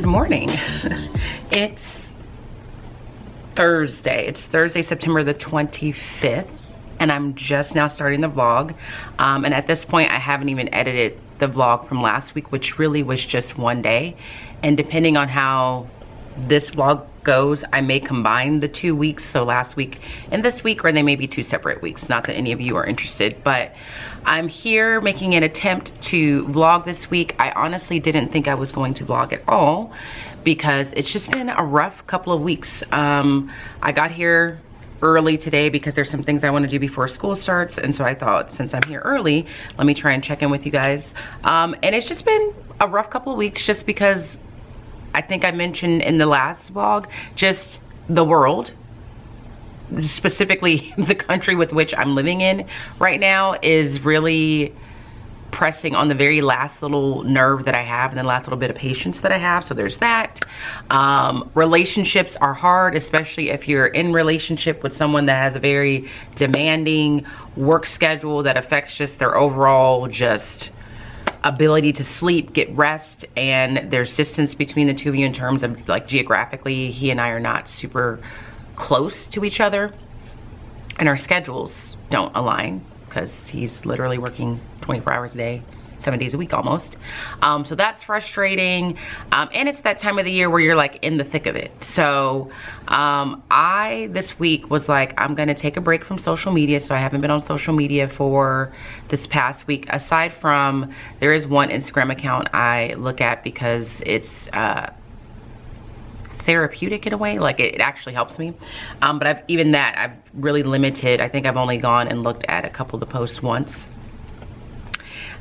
morning. It's Thursday. It's Thursday, September the 25th, and I'm just now starting the vlog. And at this point, I haven't even edited the vlog from last week, which really was just one day. And depending on how this vlog goes, I may combine the 2 weeks, so last week and this week, or they may be two separate weeks. Not that any of you are interested, but I'm here making an attempt to vlog this week. I honestly didn't think I was going to vlog at all because it's just been a rough couple of weeks. I got here early today because there's some things I want to do before school starts, and so I thought, since I'm here early, let me try and check in with you guys. And it's just been a rough couple of weeks just because I think I mentioned in the last vlog, just the world, specifically the country with which I'm living in right now, is really pressing on the very last little nerve that I have and the last little bit of patience that I have. So there's that. Relationships are hard, especially if you're in relationship with someone that has a very demanding work schedule that affects just their overall just ability to sleep, get rest, and there's distance between the two of you in terms of like geographically. He and I are not super close to each other, and our schedules don't align because he's literally working 24 hours a day, 7 days a week almost. So that's frustrating. And it's that time of the year where you're like in the thick of it. So I this week was like, I'm gonna take a break from social media. So I haven't been on social media for this past week, aside from there is one Instagram account I look at because it's therapeutic in a way, like it actually helps me. But I've really limited. I think I've only gone and looked at a couple of the posts once.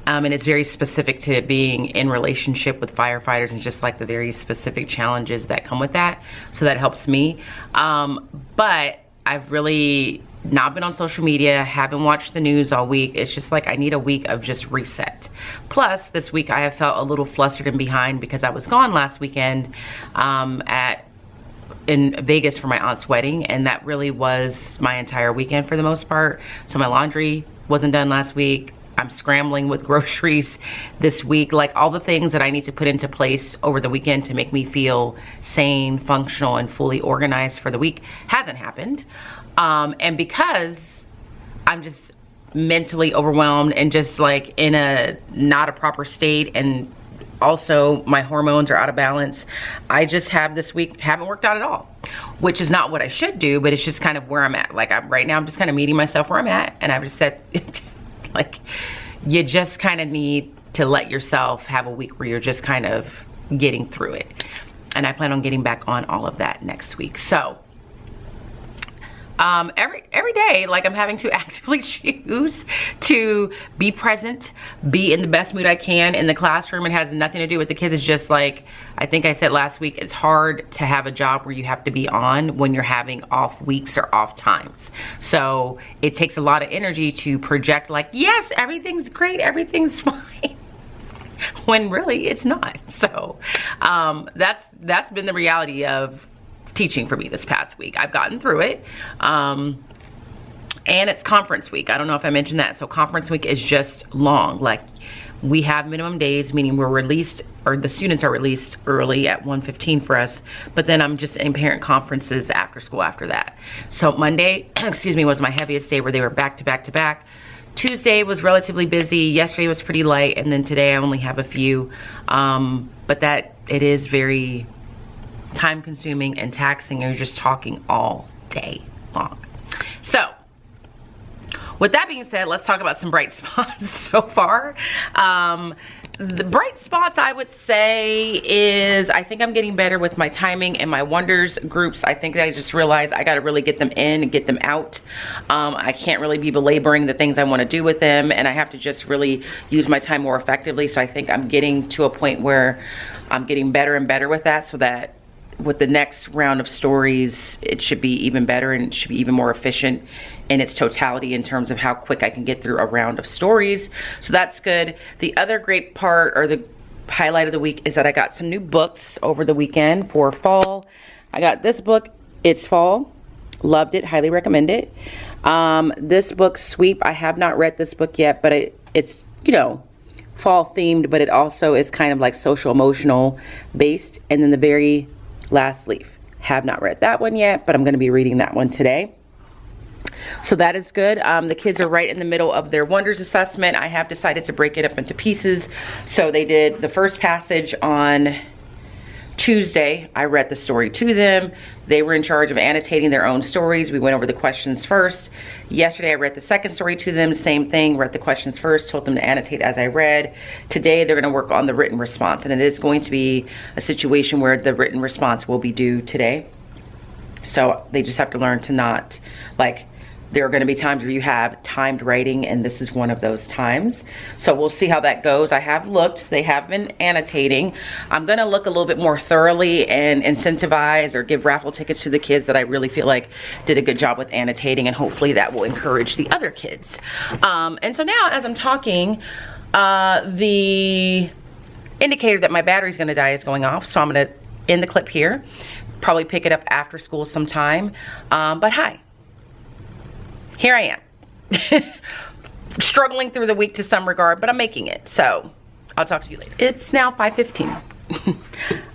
And it's very specific to being in relationship with firefighters and just like the very specific challenges that come with that. So that helps me. But I've really not been on social media, haven't watched the news all week. It's just like I need a week of just reset. Plus, this week I have felt a little flustered and behind because I was gone last weekend in Vegas for my aunt's wedding, and that really was my entire weekend for the most part. So my laundry wasn't done last week. I'm scrambling with groceries this week, like all the things that I need to put into place over the weekend to make me feel sane, functional, and fully organized for the week hasn't happened. And because I'm just mentally overwhelmed and just like in a not a proper state, and also my hormones are out of balance, I just have this week haven't worked out at all, which is not what I should do, but it's just kind of where I'm at. Like right now I'm just kind of meeting myself where I'm at, and I've just said like, you just kind of need to let yourself have a week where you're just kind of getting through it. And I plan on getting back on all of that next week. So every day, like I'm having to actively choose to be present, be in the best mood I can in the classroom. It has nothing to do with the kids. It's just like, I think I said last week, it's hard to have a job where you have to be on when you're having off weeks or off times. So it takes a lot of energy to project like, yes, everything's great, everything's fine, when really it's not. So that's been the reality of teaching for me this past week. I've gotten through it. And it's conference week. I don't know if I mentioned that. So conference week is just long. Like we have minimum days, meaning we're released, or the students are released early at 1:15 for us, but then I'm just in parent conferences after school after that. So Monday, excuse me, was my heaviest day where they were back to back to back. Tuesday was relatively busy. Yesterday was pretty light. And then today I only have a few. But that it is very time consuming and taxing. You're just talking all day long. So with that being said, let's talk about some bright spots so far. The bright spots I would say is I think I'm getting better with my timing and my wonders groups. I think I just realized I got to really get them in and get them out. I can't really be belaboring the things I want to do with them, and I have to just really use my time more effectively. So I think I'm getting to a point where I'm getting better and better with that, so that with the next round of stories, it should be even better and it should be even more efficient in its totality in terms of how quick I can get through a round of stories. So that's good. The other great part, or the highlight of the week, is that I got some new books over the weekend for fall. I got this book, It's Fall. Loved it, highly recommend it. This book, Sweep, I have not read this book yet, but it's, you know, fall themed, but it also is kind of like social emotional based. And then the very last leaf. Have not read that one yet, but I'm going to be reading that one today. So that is good. The kids are right in the middle of their Wonders assessment. I have decided to break it up into pieces. So they did the first passage on Tuesday. I read the story to them. They were in charge of annotating their own stories. We went over the questions first. Yesterday I read the second story to them, same thing, read the questions first, told them to annotate as I read. Today they're gonna work on the written response, and it is going to be a situation where the written response will be due today. So they just have to learn to not, like, there are going to be times where you have timed writing, and this is one of those times. So we'll see how that goes. I have looked. They have been annotating. I'm going to look a little bit more thoroughly and incentivize or give raffle tickets to the kids that I really feel like did a good job with annotating, and hopefully that will encourage the other kids. And so now as I'm talking, the indicator that my battery's going to die is going off. So I'm going to end the clip here. Probably pick it up after school sometime. But hi. Here I am. Struggling through the week to some regard, but I'm making it. So I'll talk to you later. It's now 5:15.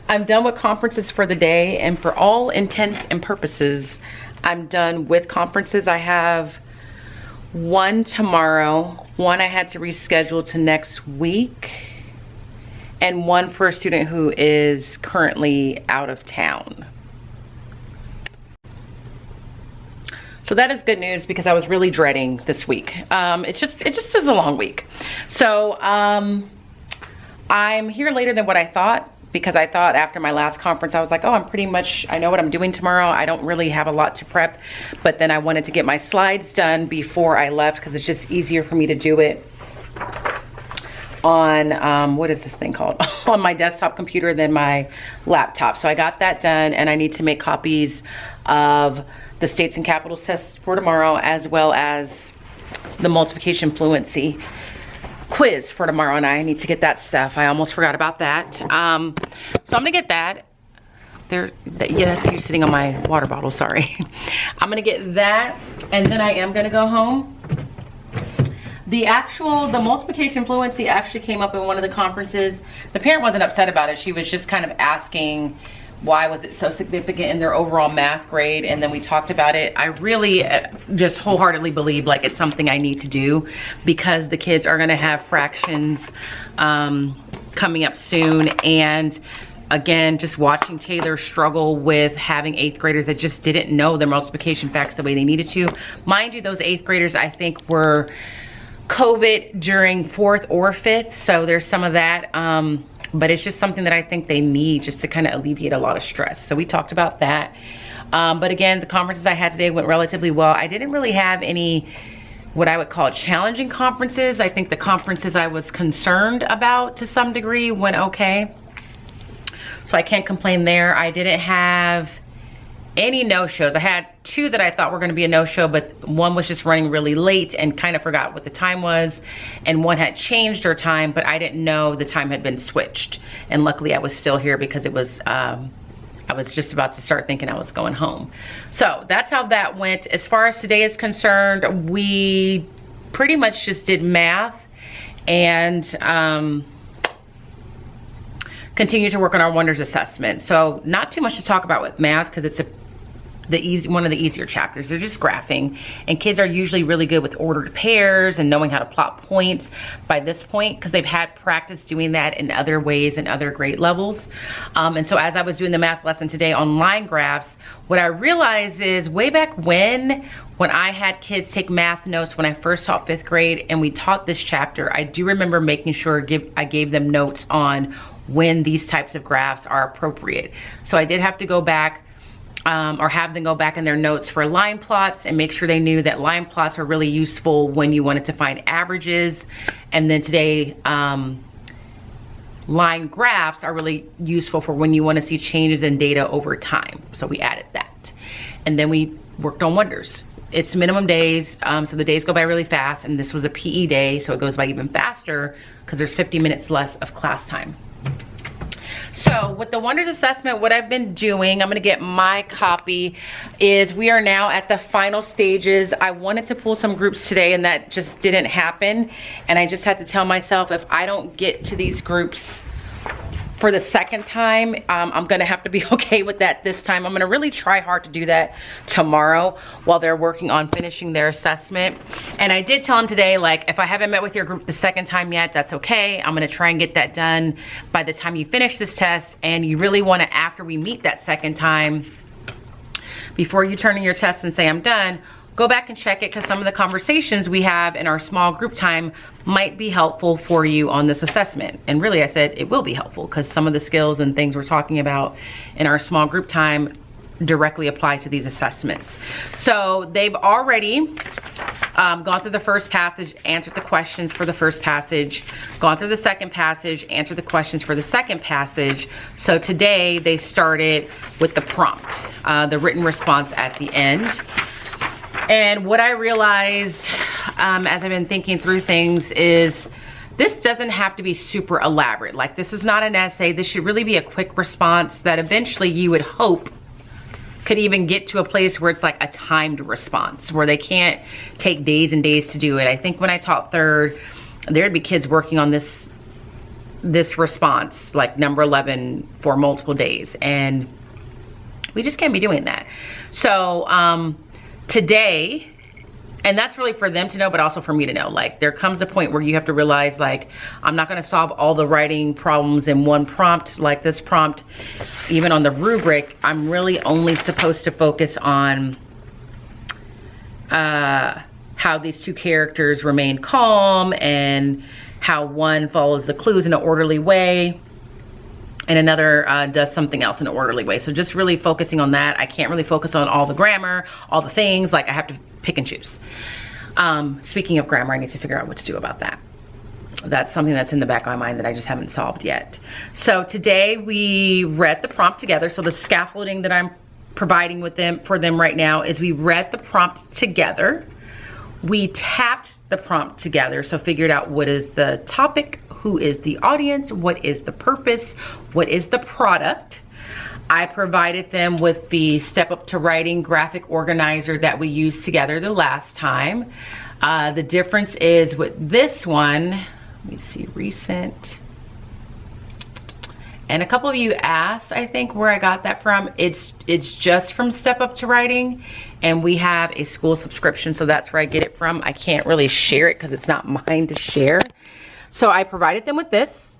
I'm done with conferences for the day, and for all intents and purposes, I'm done with conferences. I have one tomorrow, one I had to reschedule to next week, and one for a student who is currently out of town. So that is good news because I was really dreading this week. It just is a long week. So I'm here later than what I thought, because I thought after my last conference, I was like, oh, I know what I'm doing tomorrow. I don't really have a lot to prep, but then I wanted to get my slides done before I left because it's just easier for me to do it on, what is this thing called? On my desktop computer than my laptop. So I got that done, and I need to make copies of the states and capitals test for tomorrow, as well as the multiplication fluency quiz for tomorrow, and I need to get that stuff. I almost forgot about that. So I'm gonna get that. Yeah, that's you sitting on my water bottle, sorry. I'm gonna get that, and then I am gonna go home. The multiplication fluency actually came up in one of the conferences. The parent wasn't upset about it. She was just kind of asking why was it so significant in their overall math grade, and then we talked about it. I really just wholeheartedly believe like it's something I need to do because the kids are gonna have fractions coming up soon, and again, just watching Taylor struggle with having 8th graders that just didn't know their multiplication facts the way they needed to. Mind you, those 8th graders I think were COVID during 4th or 5th, so there's some of that. But it's just something that I think they need just to kind of alleviate a lot of stress. So we talked about that. But again, the conferences I had today went relatively well. I didn't really have any, what I would call challenging conferences. I think the conferences I was concerned about to some degree went okay. So I can't complain there. I didn't have any no-shows. I had 2 that I thought were gonna be a no-show, but one was just running really late and kind of forgot what the time was, and one had changed her time, but I didn't know the time had been switched. And luckily I was still here because it was, I was just about to start thinking I was going home. So that's how that went. As far as today is concerned, we pretty much just did math and continue to work on our Wonders assessment. So not too much to talk about with math because it's one of the easier chapters. They're just graphing, and kids are usually really good with ordered pairs and knowing how to plot points by this point because they've had practice doing that in other ways and other grade levels. And so as I was doing the math lesson today on line graphs, what I realized is way back when I had kids take math notes when I first taught 5th grade and we taught this chapter, I do remember making sure I gave them notes on when these types of graphs are appropriate. So I did have to go back or have them go back in their notes for line plots and make sure they knew that line plots are really useful when you wanted to find averages. And then today, line graphs are really useful for when you want to see changes in data over time. So we added that. And then we worked on Wonders. It's minimum days, so the days go by really fast, and this was a PE day, so it goes by even faster because there's 50 minutes less of class time. So with the Wonders assessment, what I've been doing, I'm gonna get my copy, is we are now at the final stages. I wanted to pull some groups today and that just didn't happen. And I just had to tell myself, if I don't get to these groups for the second time, I'm gonna have to be okay with that this time. I'm gonna really try hard to do that tomorrow while they're working on finishing their assessment. And I did tell them today, like, if I haven't met with your group the second time yet, that's okay. I'm gonna try and get that done by the time you finish this test. And you really wanna, after we meet that second time, before you turn in your test and say I'm done, go back and check it, because some of the conversations we have in our small group time might be helpful for you on this assessment. And really, I said it will be helpful because some of the skills and things we're talking about in our small group time directly apply to these assessments. So they've already gone through the first passage, answered the questions for the first passage, gone through the second passage, answered the questions for the second passage. So today they started with the prompt, the written response at the end. And what I realized as I've been thinking through things is this doesn't have to be super elaborate. Like, this is not an essay. This should really be a quick response that eventually you would hope could even get to a place where it's like a timed response, where they can't take days and days to do it. I think when I taught third, there'd be kids working on this response, like number 11, for multiple days. And we just can't be doing that. So, today, and that's really for them to know, but also for me to know, like, there comes a point where you have to realize, like, I'm not gonna solve all the writing problems in one prompt. Like this prompt, even on the rubric, I'm really only supposed to focus on how these two characters remain calm and how one follows the clues in an orderly way and another does something else in an orderly way. So just really focusing on that. I can't really focus on all the grammar, all the things. Like, I have to pick and choose. Speaking of grammar, I need to figure out what to do about that. That's something that's in the back of my mind that I just haven't solved yet. So today we read the prompt together. So the scaffolding that I'm providing with them for them right now is we read the prompt together. We tapped the prompt together. So figured out what is the topic, who is the audience, what is the purpose, what is the product. I provided them with the Step Up to Writing graphic organizer that we used together the last time. The difference is with this one, let me see, recent. And a couple of you asked, I think, where I got that from. It's just from Step Up to Writing, and we have a school subscription, so that's where I get it from. I can't really share it because it's not mine to share. So I provided them with this.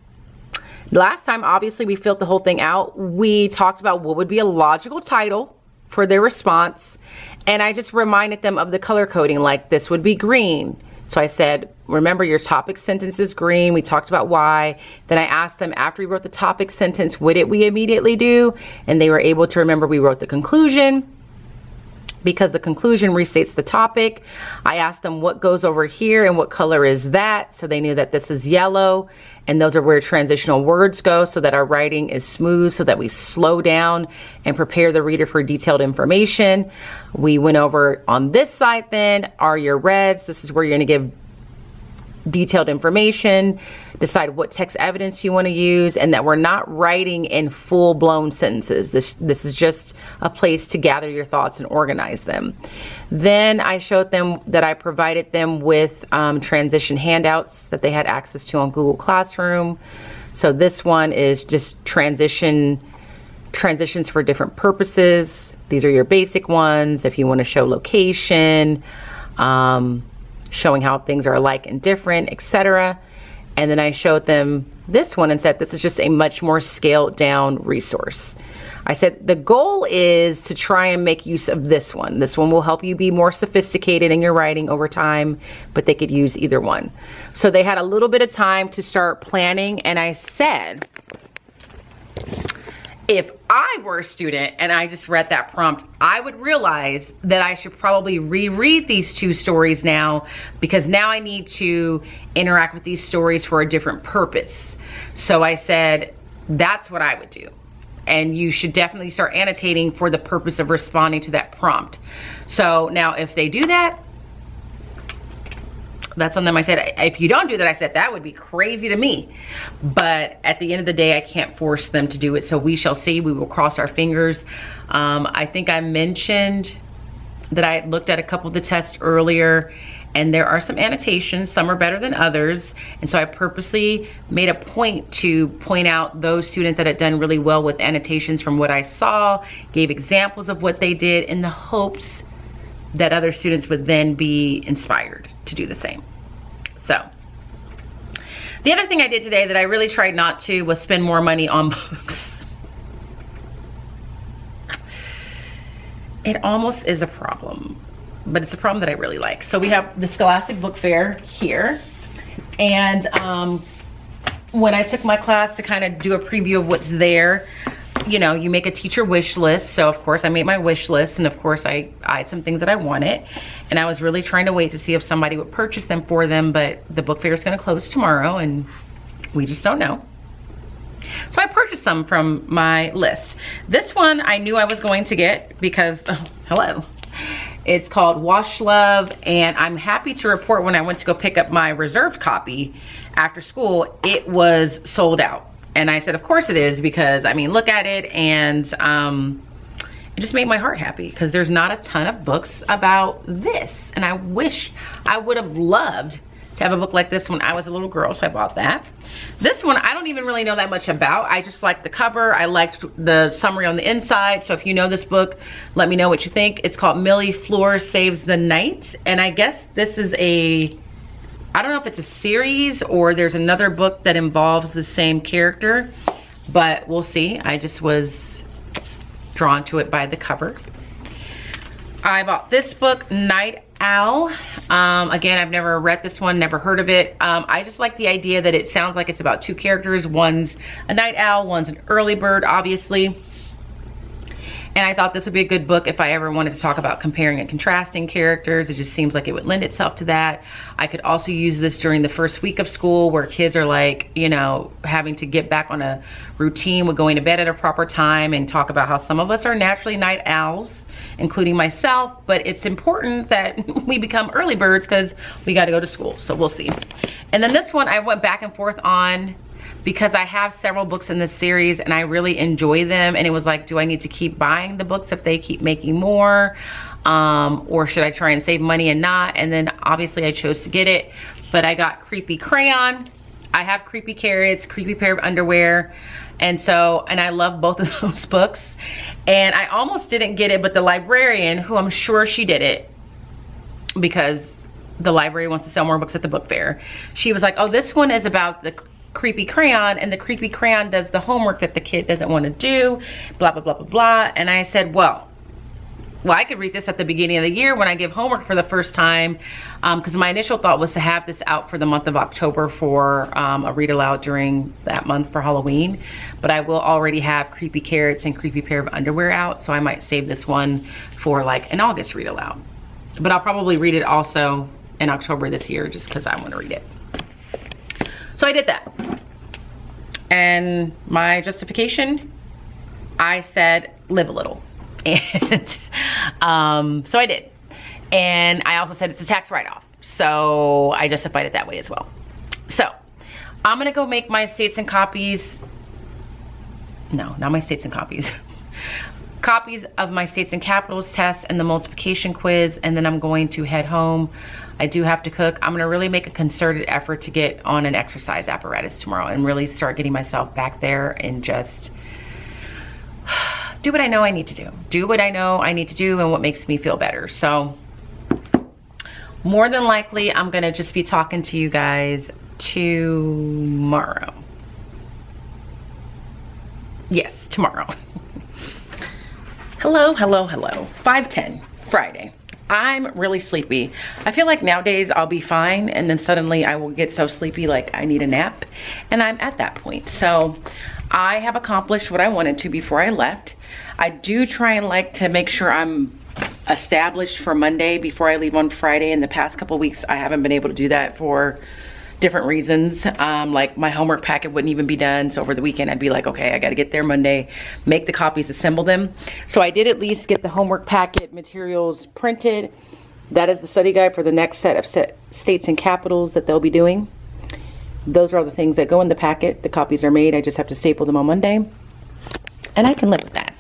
Last time, obviously, we filled the whole thing out. We talked about what would be a logical title for their response. And I just reminded them of the color coding, like this would be green. So I said, remember, your topic sentence is green. We talked about why. Then I asked them, after we wrote the topic sentence, what did we immediately do? And they were able to remember we wrote the conclusion, because the conclusion restates the topic. I asked them what goes over here and what color is that, so they knew that this is yellow, and those are where transitional words go, so that our writing is smooth, so that we slow down and prepare the reader for detailed information. We went over on this side then, are your reds. This is where you're gonna give detailed information, decide what text evidence you want to use, and that we're not writing in full-blown sentences. This is just a place to gather your thoughts and organize them. Then I showed them that I provided them with transition handouts that they had access to on Google Classroom. So this one is just transitions for different purposes. These are your basic ones. If you want to show location, showing how things are alike and different, etc. And then I showed them this one and said this is just a much more scaled down resource. I said the goal is to try and make use of this one. This one will help you be more sophisticated in your writing over time, but they could use either one. So they had a little bit of time to start planning, and I said, if I were a student and I just read that prompt, I would realize that I should probably reread these two stories now, because now I need to interact with these stories for a different purpose. So I said, that's what I would do. And you should definitely start annotating for the purpose of responding to that prompt. So now if they do that, that's on them. I said, if you don't do that, I said, that would be crazy to me. But at the end of the day, I can't force them to do it. So we shall see. We will cross our fingers. I think I mentioned that I looked at a couple of the tests earlier, and there are some annotations. Some are better than others. And so I purposely made a point to point out those students that had done really well with annotations from what I saw, gave examples of what they did in the hopes that other students would then be inspired to do the same. So the other thing I did today that I really tried not to was spend more money on books. It almost is a problem, but it's a problem that I really like. So we have the Scholastic Book Fair here. And when I took my class to kind of do a preview of what's there, you know, you make a teacher wish list. So of course I made my wish list, and of course I had some things that I wanted, and I was really trying to wait to see if somebody would purchase them for them, but the book fair is going to close tomorrow and we just don't know. So I purchased some from my list. This one I knew I was going to get because, oh, hello. It's called Wash Love, and I'm happy to report when I went to go pick up my reserved copy after school, it was sold out. And I said, of course it is, because I mean, look at it, and it just made my heart happy because there's not a ton of books about this. And I wish I would have loved to have a book like this when I was a little girl, so I bought that. This one, I don't even really know that much about. I just liked the cover. I liked the summary on the inside. So if you know this book, let me know what you think. It's called Millie Fleur Saves the Night. And I guess this is I don't know if it's a series or there's another book that involves the same character, but we'll see. I just was drawn to it by the cover. I bought this book, Night Owl. Again, I've never read this one, never heard of it. I just like the idea that it sounds like it's about two characters. One's a night owl, one's an early bird, obviously. And I thought this would be a good book if I ever wanted to talk about comparing and contrasting characters. It just seems like it would lend itself to that. I could also use this during the first week of school where kids are like, you know, having to get back on a routine with going to bed at a proper time, and talk about how some of us are naturally night owls, including myself, but it's important that we become early birds because we got to go to school. So we'll see. And then this one I went back and forth on, because I have several books in this series and I really enjoy them, and it was like, do I need to keep buying the books if they keep making more, or should I try and save money and not? And then obviously I chose to get it. But I got Creepy Crayon, I have Creepy Carrots, Creepy Pair of Underwear, and I love both of those books. And I almost didn't get it, but the librarian, who I'm sure she did it because the library wants to sell more books at the book fair, she was like, oh, this one is about the Creepy Crayon, and the Creepy Crayon does the homework that the kid doesn't want to do, blah, blah, blah, blah, blah. And I said, well, I could read this at the beginning of the year when I give homework for the first time, because my initial thought was to have this out for the month of October for a read aloud during that month for Halloween. But I will already have Creepy Carrots and Creepy Pair of Underwear out, so I might save this one for like an August read aloud. But I'll probably read it also in October this year just because I want to read it. So I did that. And my justification, I said, live a little. And so I did. And I also said it's a tax write-off. So I justified it that way as well. So I'm gonna go make my states and copies. No, not my states and copies. Copies of my states and capitals test and the multiplication quiz, and then I'm going to head home. I do have to cook. I'm gonna really make a concerted effort to get on an exercise apparatus tomorrow and really start getting myself back there and just do what I know I need to do. Do what I know I need to do and what makes me feel better. So more than likely, I'm gonna just be talking to you guys tomorrow. Yes, tomorrow. Hello, hello, hello. 5:10, Friday. I'm really sleepy. I feel like nowadays I'll be fine, and then suddenly I will get so sleepy like I need a nap, and I'm at that point. So I have accomplished what I wanted to before I left. I do try and like to make sure I'm established for Monday before I leave on Friday. In the past couple weeks I haven't been able to do that for different reasons. Like my homework packet wouldn't even be done, so over the weekend I'd be like, okay, I gotta get there Monday, make the copies, assemble them. So I did at least get the homework packet materials printed That is the study guide for the next set of states and capitals that they'll be doing. Those are all the things that go in the packet. The copies are made. I just have to staple them on Monday. And I can live with that.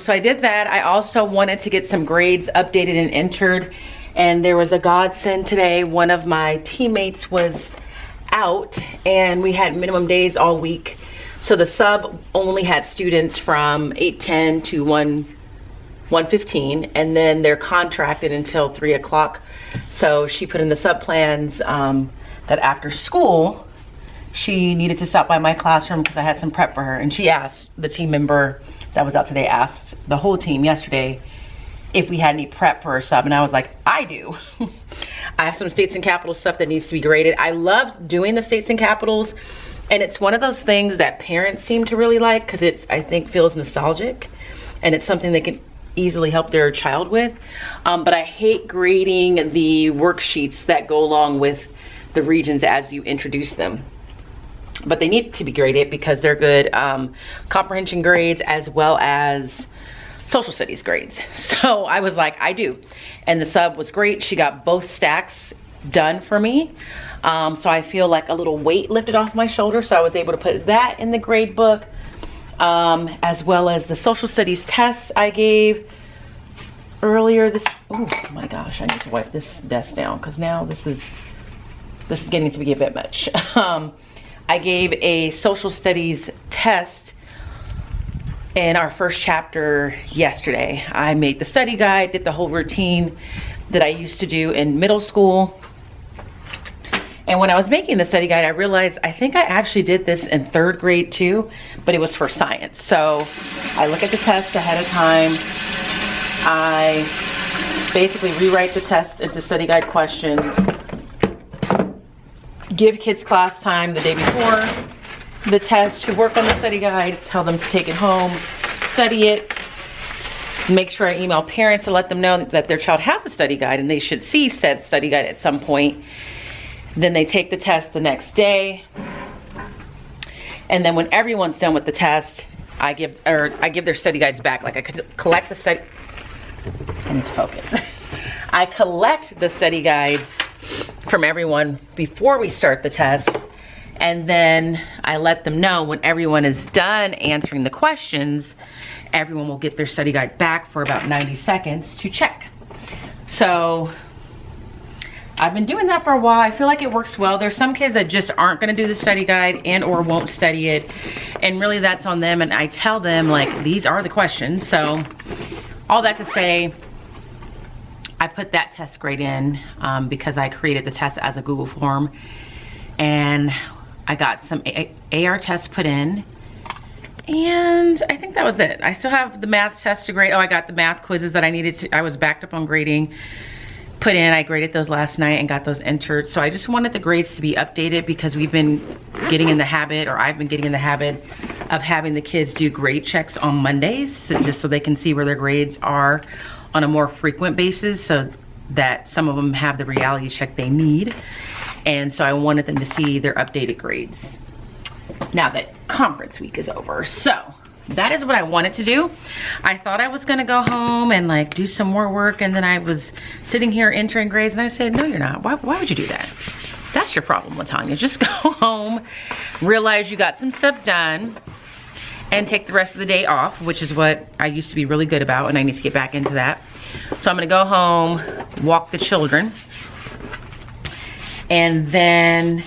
So I did that. I also wanted to get some grades updated and entered. And there was a godsend today. One of my teammates was out and we had minimum days all week. So the sub only had students from 8:10 to 1:15, and then they're contracted until 3 o'clock. So she put in the sub plans that after school, she needed to stop by my classroom because I had some prep for her. And she asked, the team member that was out today asked the whole team yesterday if we had any prep for her sub. And I was like, I do. I have some states and capitals stuff that needs to be graded. I love doing the states and capitals. And it's one of those things that parents seem to really like because it's, I think, feels nostalgic. And it's something they can easily help their child with. But I hate grading the worksheets that go along with the regions as you introduce them. But they need to be graded because they're good comprehension grades as well as social studies grades. So I was like, I do. And the sub was great. She got both stacks done for me. So I feel like a little weight lifted off my shoulder. So I was able to put that in the grade book, as well as the social studies test I gave earlier this. Oh my gosh, I need to wipe this desk down because now this is getting to be a bit much. I gave a social studies test in our first chapter yesterday. I made the study guide, did the whole routine that I used to do in middle school. And when I was making the study guide, I realized I think I actually did this in 3rd grade too, but it was for science. So I look at the test ahead of time. I basically rewrite the test into study guide questions, give kids class time the day before the test to work on the study guide, tell them to take it home, study it, make sure I email parents to let them know that their child has a study guide and they should see said study guide at some point. Then they take the test the next day. And then when everyone's done with the test, I give their study guides back. Like I could collect the study, I need to focus. I collect the study guides from everyone before we start the test. And then I let them know when everyone is done answering the questions, everyone will get their study guide back for about 90 seconds to check. So I've been doing that for a while. I feel like it works well. There's some kids that just aren't gonna do the study guide and or won't study it. And really that's on them. And I tell them like, these are the questions. So all that to say, I put that test grade in because I created the test as a Google form. And I got some AR tests put in. And I think that was it. I still have the math test to grade. Oh, I got the math quizzes that I needed to, I was backed up on grading. Put in, I graded those last night and got those entered. So I just wanted the grades to be updated because we've been getting in the habit, or I've been getting in the habit of having the kids do grade checks on Mondays, just so they can see where their grades are on a more frequent basis, so that some of them have the reality check they need. And so I wanted them to see their updated grades now that conference week is over. So that is what I wanted to do. I thought I was gonna go home and like do some more work, and then I was sitting here entering grades and I said, no, you're not. Why would you do that? That's your problem, latawnya. Just go home, realize you got some stuff done, and take the rest of the day off, which is what I used to be really good about, and I need to get back into that. So I'm gonna go home, walk the children, and then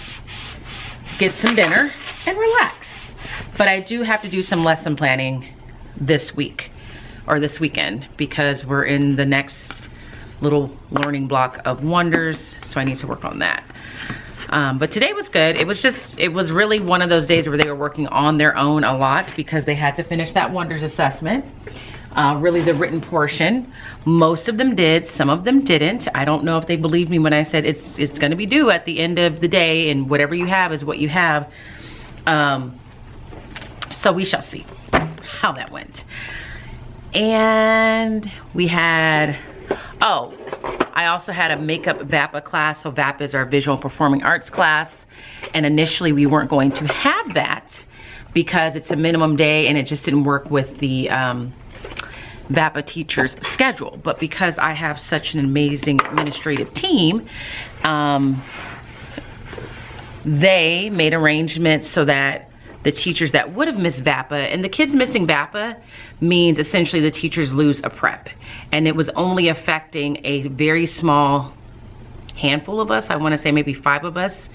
get some dinner and relax. But I do have to do some lesson planning this week or this weekend because we're in the next little learning block of wonders. So I need to work on that. But today was good. It was really one of those days where they were working on their own a lot because they had to finish that wonders assessment. Really the written portion. Most of them did, some of them didn't. I don't know if they believed me when I said it's gonna be due at the end of the day and whatever you have is what you have. So we shall see how that went. And we had, oh, I also had a makeup VAPA class. So VAPA is our visual performing arts class. And initially we weren't going to have that because it's a minimum day and it just didn't work with the VAPA teacher's schedule. But because I have such an amazing administrative team, they made arrangements so that the teachers that would have missed VAPA, and the kids missing VAPA means essentially the teachers lose a prep. And it was only affecting a very small handful of us. I want to say maybe 5 of us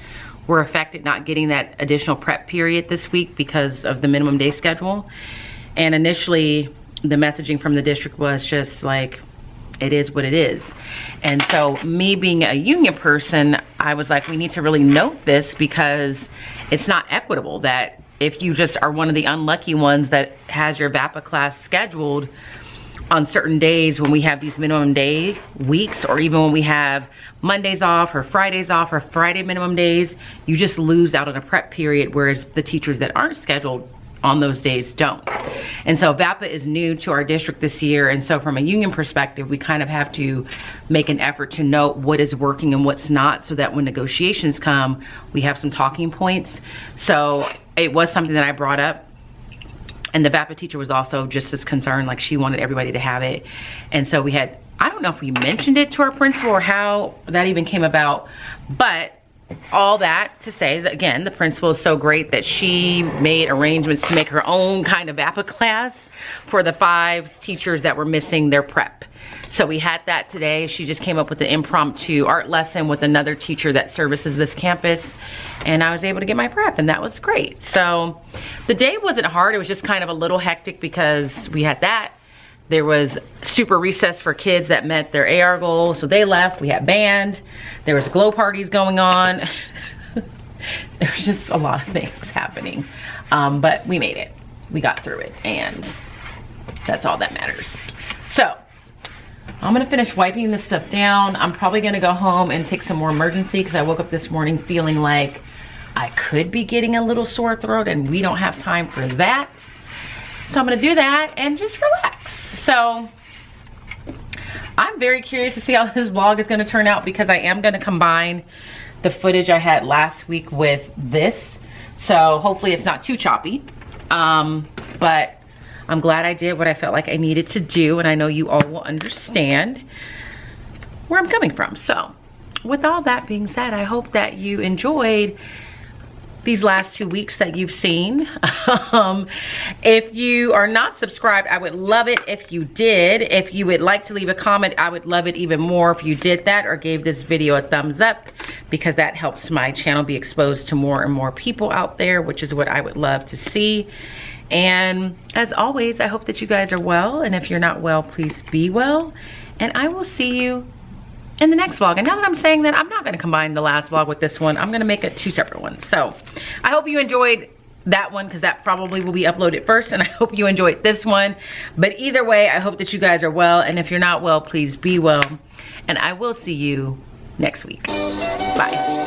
were affected not getting that additional prep period this week because of the minimum day schedule. And initially the messaging from the district was just like, it is what it is. And so me being a union person, I was like, we need to really note this, because it's not equitable that if you just are one of the unlucky ones that has your VAPA class scheduled on certain days when we have these minimum day weeks, or even when we have Mondays off or Fridays off or Friday minimum days, you just lose out on a prep period, whereas the teachers that aren't scheduled on those days don't. And so VAPA is new to our district this year, and so from a union perspective, we kind of have to make an effort to note what is working and what's not, so that when negotiations come, we have some talking points. So it was something that I brought up, and the VAPA teacher was also just as concerned, like she wanted everybody to have it. And so we had, I don't know if we mentioned it to our principal or how that even came about, but all that to say that, again, the principal is so great that she made arrangements to make her own kind of VAPA class for the 5 teachers that were missing their prep. So we had that today. She just came up with an impromptu art lesson with another teacher that services this campus, and I was able to get my prep, and that was great. So the day wasn't hard. It was just kind of a little hectic because we had that. There was super recess for kids that met their AR goal, so they left. We had band. There was glow parties going on. There was just a lot of things happening, but we made it. We got through it, and that's all that matters. So I'm gonna finish wiping this stuff down. I'm probably gonna go home and take some more emergency, because I woke up this morning feeling like I could be getting a little sore throat, and we don't have time for that. So I'm gonna do that and just relax. So I'm very curious to see how this vlog is gonna turn out, because I am gonna combine the footage I had last week with this. So hopefully it's not too choppy. But I'm glad I did what I felt like I needed to do, and I know you all will understand where I'm coming from. So with all that being said, I hope that you enjoyed these last 2 weeks that you've seen. If you are not subscribed, I would love it if you did. If you would like to leave a comment, I would love it even more if you did that, or gave this video a thumbs up, because that helps my channel be exposed to more and more people out there, which is what I would love to see. And as always, I hope that you guys are well, and if you're not well, please be well, and I will see you in the next vlog. And now that I'm saying that, I'm not gonna combine the last vlog with this one. I'm gonna make it 2 separate ones. So I hope you enjoyed that one, because that probably will be uploaded first, and I hope you enjoyed this one. But either way, I hope that you guys are well, and if you're not well, please be well, and I will see you next week. Bye.